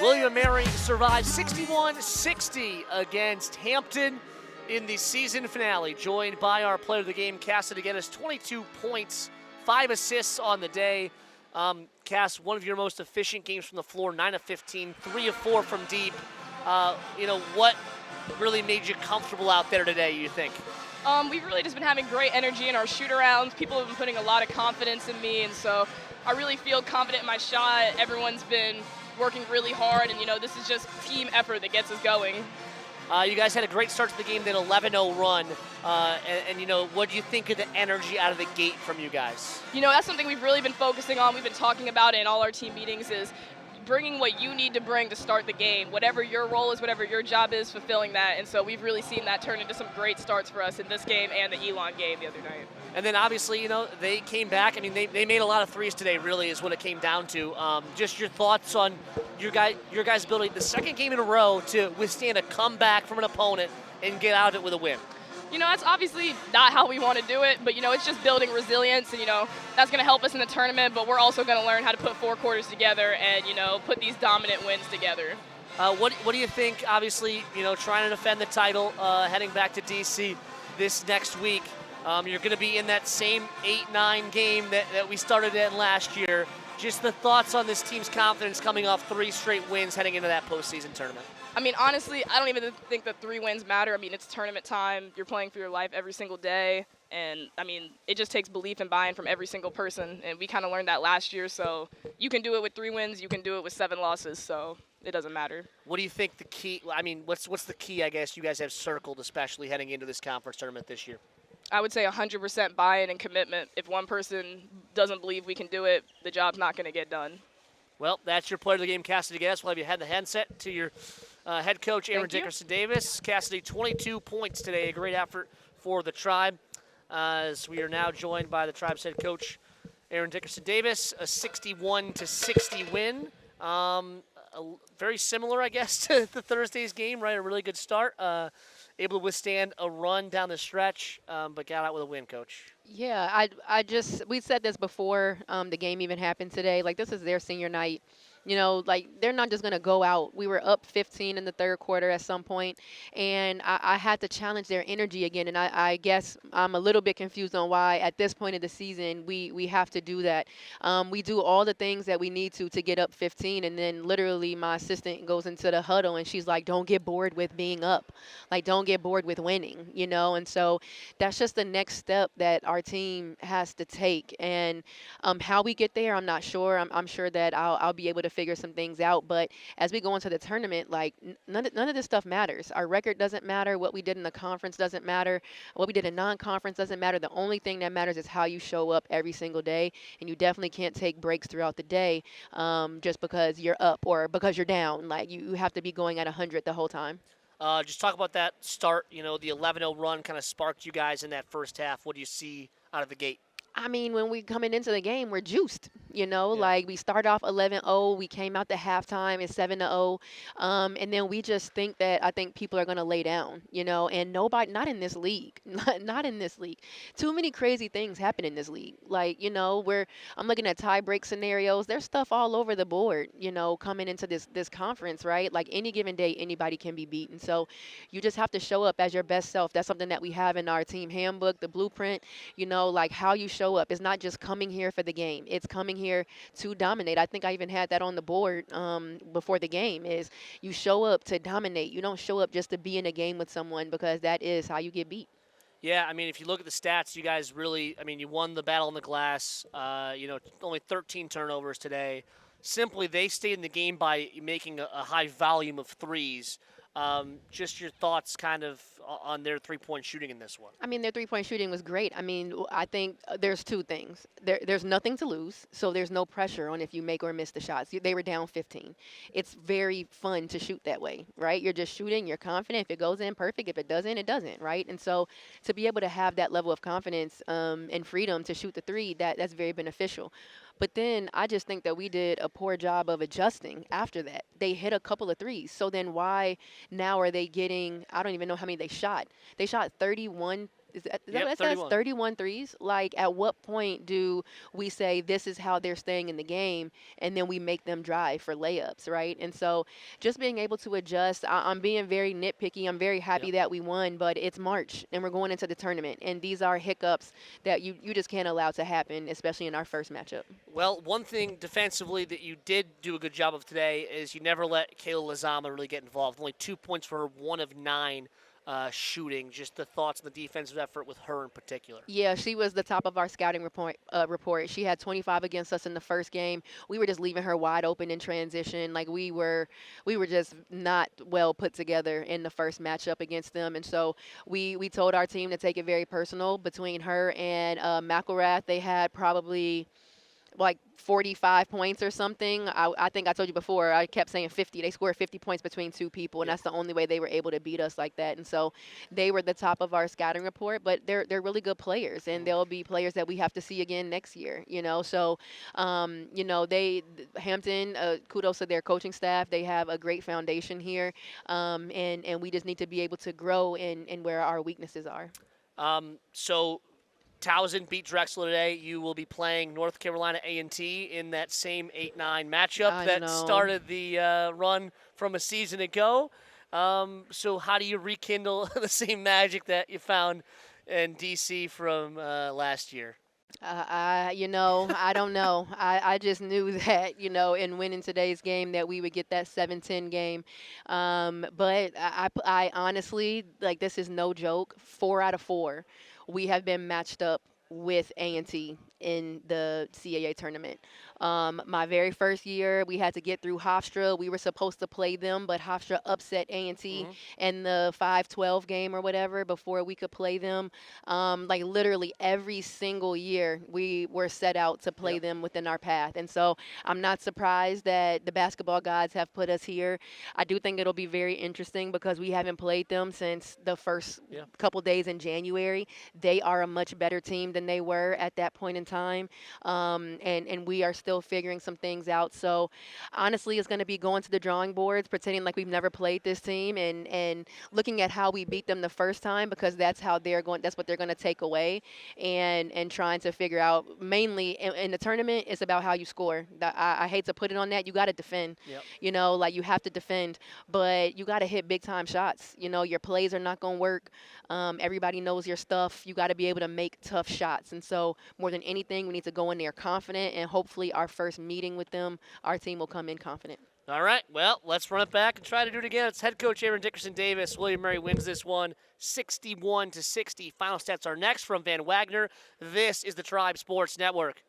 William & Mary survives 61-60 against Hampton in the season finale, joined by our player of the game, Cassidy Geddes, 22 points, 5 assists on the day. Cass, one of your most efficient games from the floor, 9 of 15, 3 of 4 from deep. What really made you comfortable out there today, you think? We've really just been having great energy in our shoot-arounds. People have been putting a lot of confidence in me, and so I really feel confident in my shot. Everyone's been working really hard, and, this is just team effort that gets us going. You guys had a great start to the game, that 11-0 run. What do you think of the energy out of the gate from you guys? That's something we've really been focusing on. We've been talking about it in all our team meetings is bringing what you need to bring to start the game. Whatever your role is, whatever your job is, fulfilling that. And so we've really seen that turn into some great starts for us in this game and the Elon game the other night. And then obviously, they came back. I mean, they made a lot of threes today, really, is what it came down to. Just your thoughts on your guys' ability, the second game in a row, to withstand a comeback from an opponent and get out of it with a win. That's obviously not how we want to do it, but, it's just building resilience, and, that's going to help us in the tournament, but we're also going to learn how to put four quarters together and, put these dominant wins together. What do you think, obviously, trying to defend the title, heading back to D.C. this next week? You're going to be in that same 8-9 game that we started in last year. Just the thoughts on this team's confidence coming off 3 straight wins heading into that postseason tournament. Honestly, I don't even think that 3 wins matter. It's tournament time. You're playing for your life every single day. And, it just takes belief and buy-in from every single person. And we kind of learned that last year. So you can do it with 3 wins. You can do it with 7 losses. So it doesn't matter. What do you think the key – what's the key, I guess, you guys have circled, especially heading into this conference tournament this year? I would say 100% buy-in and commitment. If one person doesn't believe we can do it, the job's not going to get done. Well, that's your player of the game, Cassidy Geddes. We'll have you head the handset to your head coach, Erin Dickerson Davis. Cassidy, 22 points today. A great effort for the Tribe. As we are now joined by the Tribe's head coach, Erin Dickerson Davis. A 61-60 win. Very similar, I guess, to the Thursday's game, right? A really good start. Able to withstand a run down the stretch, but got out with a win, Coach. Yeah, we said this before the game even happened today. This is their senior night. They're not just going to go out. We were up 15 in the third quarter at some point, and I had to challenge their energy again. And I guess I'm a little bit confused on why at this point of the season we have to do that. We do all the things that we need to get up 15, and then literally my assistant goes into the huddle, and she's like, don't get bored with being up. Don't get bored with winning, And so that's just the next step that our team has to take. And how we get there, I'm not sure. I'm sure that I'll be able to figure some things out, but as we go into the tournament, none of this stuff matters. Our record doesn't matter. What we did in the conference doesn't matter. What we did in non-conference doesn't matter. The only thing that matters is how you show up every single day, and you definitely can't take breaks throughout the day just because you're up or because you're down. You have to be going at 100 the whole time. Just talk about that start. The 11-0 run kind of sparked you guys in that first half. What do you see out of the gate? When we coming into the game, we're juiced, we start off 11-0, we came out to halftime at 7-0, and then we just think people are going to lay down, and nobody, not in this league, not in this league. Too many crazy things happen in this league. I'm looking at tie break scenarios. There's stuff all over the board, coming into this conference, right? Any given day, anybody can be beaten. So you just have to show up as your best self. That's something that we have in our team handbook, the blueprint, how you show up. It's not just coming here for the game. It's coming here to dominate. I think I even had that on the board before the game, is you show up to dominate. You don't show up just to be in a game with someone, because that is how you get beat. Yeah, if you look at the stats, you guys really, you won the battle on the glass. Only 13 turnovers today. Simply, they stayed in the game by making a high volume of threes. Just your thoughts kind of on their three-point shooting in this one. Their three-point shooting was great. I think there's 2 things. There's nothing to lose, so there's no pressure on if you make or miss the shots. They were down 15. It's very fun to shoot that way, right? You're just shooting. You're confident. If it goes in, perfect. If it doesn't, it doesn't, right? And so to be able to have that level of confidence and freedom to shoot the 3, that's very beneficial. But then I just think that we did a poor job of adjusting after that. They hit a couple of threes. So then why now are they getting, I don't even know how many they shot. They shot 31 Is that Yep, what that 31. says? 31 threes? Like, at what point do we say this is how they're staying in the game, and then we make them drive for layups, right? And so just being able to adjust, I'm being very nitpicky. I'm very happy Yep. that we won, but it's March, and we're going into the tournament, and these are hiccups that you just can't allow to happen, especially in our first matchup. Well, one thing defensively that you did do a good job of today is you never let Kayla Lazama really get involved. Only 2 points for her, 1 of 9 shooting. Just the thoughts on the defensive effort with her in particular. Yeah, she was the top of our scouting report. She had 25 against us in the first game. We were just leaving her wide open in transition. Like, we were just not well put together in the first matchup against them. And so we told our team to take it very personal. Between her and McElrath, they had probably like 45 points or something. I think I told you before, I kept saying 50. They scored 50 points between two people, and that's the only way they were able to beat us like that. And so they were the top of our scouting report, but they're really good players, and they'll be players that we have to see again next year, you know. So, Hampton, kudos to their coaching staff. They have a great foundation here, and we just need to be able to grow in where our weaknesses are. So Towson beat Drexel today. You will be playing North Carolina A&T in that same 8-9 matchup I that know. started the run from a season ago. So how do you rekindle the same magic that you found in D.C. from last year? I don't know. I just knew that, in winning today's game that we would get that 7-10 game. But I honestly, like, this is no joke. 4 out of 4, we have been matched up with A&T in the CAA tournament. My very first year, we had to get through Hofstra. We were supposed to play them, but Hofstra upset A&T in the 5-12 game or whatever before we could play them. Like, literally every single year, we were set out to play them within our path. And so I'm not surprised that the basketball gods have put us here. I do think it'll be very interesting because we haven't played them since the first couple days in January. They are a much better team than they were at that point in time. And we are still figuring some things out. So honestly, it's going to be going to the drawing boards, pretending like we've never played this team, and looking at how we beat them the first time, because that's what they're going to take away, and trying to figure out, mainly in the tournament, it's about how you score. I hate to put it on that. You got to defend. Like, you have to defend, but you got to hit big time shots. Your plays are not going to work. Everybody knows your stuff. You got to be able to make tough shots. And so more than anything, we need to go in there confident, and hopefully our first meeting with them, our team will come in confident. All right, well, let's run it back and try to do it again. It's head coach Erin Dickerson Davis. William Murray wins this one 61-60. Final stats are next from Van Wagner. This is the Tribe Sports Network.